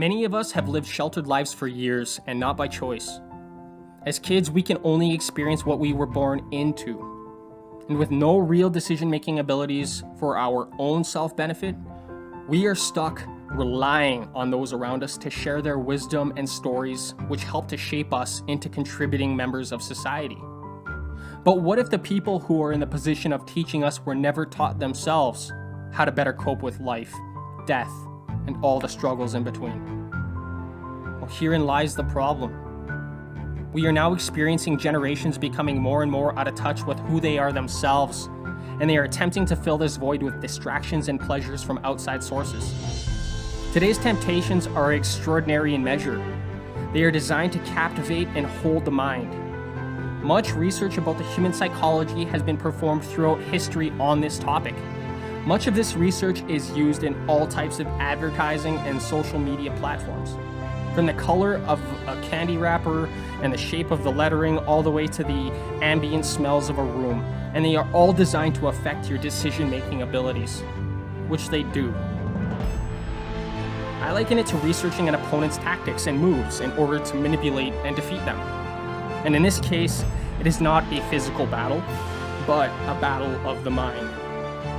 Many of us have lived sheltered lives for years and not by choice. As kids, we can only experience what we were born into. And with no real decision-making abilities for our own self-benefit, we are stuck relying on those around us to share their wisdom and stories which help to shape us into contributing members of society. But what if the people who are in the position of teaching us were never taught themselves how to better cope with life, death, and all the struggles in between? Well, herein lies the problem. We are now experiencing generations becoming more and more out of touch with who they are themselves, and they are attempting to fill this void with distractions and pleasures from outside sources. Today's temptations are extraordinary in measure. They are designed to captivate and hold the mind. Much research about the human psychology has been performed throughout history on this topic. Much of this research is used in all types of advertising and social media platforms. From the color of a candy wrapper and the shape of the lettering all the way to the ambient smells of a room. And they are all designed to affect your decision-making abilities, which they do. I liken it to researching an opponent's tactics and moves in order to manipulate and defeat them. And in this case, it is not a physical battle, but a battle of the mind.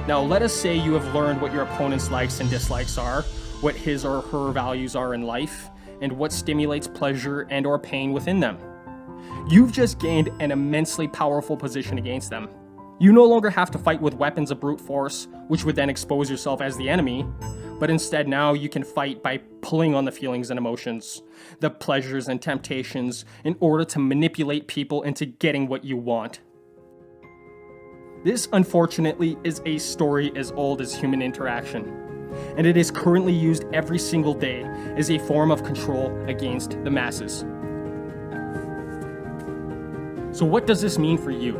Now, let us say you have learned what your opponent's likes and dislikes are, what his or her values are in life, and what stimulates pleasure and or pain within them. You've just gained an immensely powerful position against them. You no longer have to fight with weapons of brute force, which would then expose yourself as the enemy, but instead now you can fight by pulling on the feelings and emotions, the pleasures and temptations, in order to manipulate people into getting what you want. This, unfortunately, is a story as old as human interaction, and it is currently used every single day as a form of control against the masses. So what does this mean for you?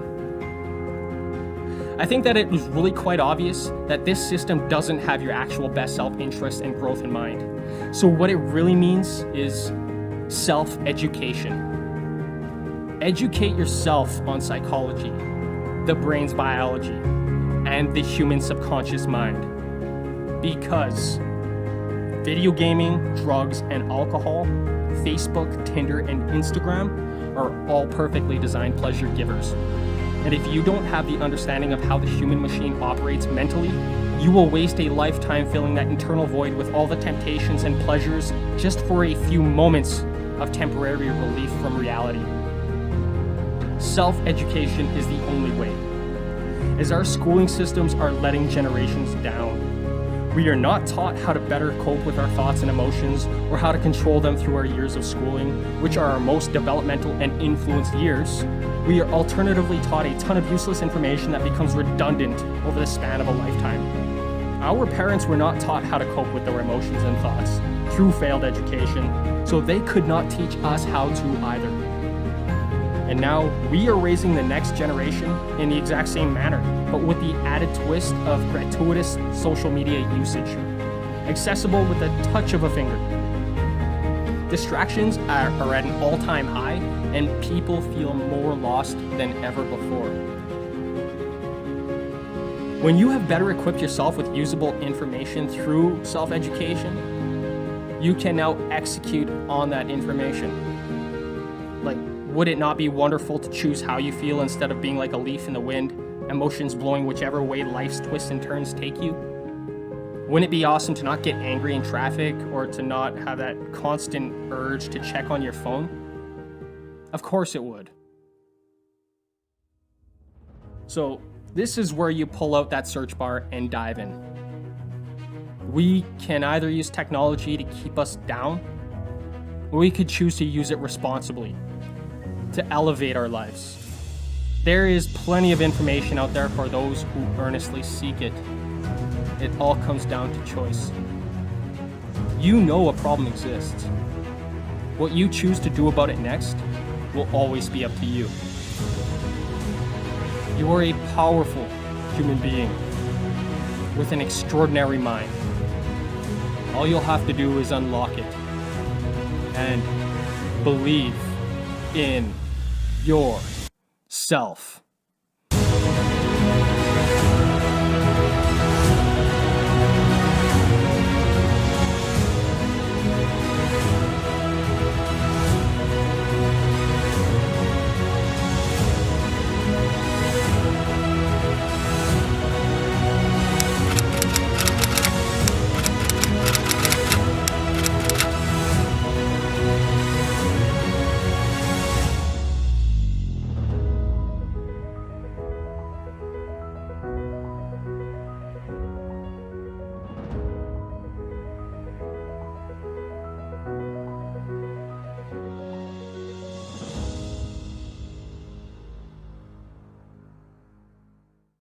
I think that it was really quite obvious that this system doesn't have your actual best self-interest and growth in mind. So what it really means is self-education. Educate yourself on psychology, the brain's biology, and the human subconscious mind. Because video gaming, drugs, and alcohol, Facebook, Tinder, and Instagram are all perfectly designed pleasure givers. And if you don't have the understanding of how the human machine operates mentally, you will waste a lifetime filling that internal void with all the temptations and pleasures just for a few moments of temporary relief from reality. Self-education is the only way, as our schooling systems are letting generations down. We are not taught how to better cope with our thoughts and emotions, or how to control them through our years of schooling, which are our most developmental and influenced years. We are alternatively taught a ton of useless information that becomes redundant over the span of a lifetime. Our parents were not taught how to cope with their emotions and thoughts through failed education, so they could not teach us how to either. And now we are raising the next generation in the exact same manner, but with the added twist of gratuitous social media usage, accessible with the touch of a finger. Distractions are at an all-time high, and people feel more lost than ever before. When you have better equipped yourself with usable information through self-education, you can now execute on that information. Like, would it not be wonderful to choose how you feel instead of being like a leaf in the wind, emotions blowing whichever way life's twists and turns take you? Wouldn't it be awesome to not get angry in traffic or to not have that constant urge to check on your phone? Of course it would. So this is where you pull out that search bar and dive in. We can either use technology to keep us down, or we could choose to use it responsibly, to elevate our lives. There is plenty of information out there for those who earnestly seek it. It all comes down to choice. You know a problem exists. What you choose to do about it next will always be up to you. You are a powerful human being with an extraordinary mind. All you'll have to do is unlock it and believe in yourself.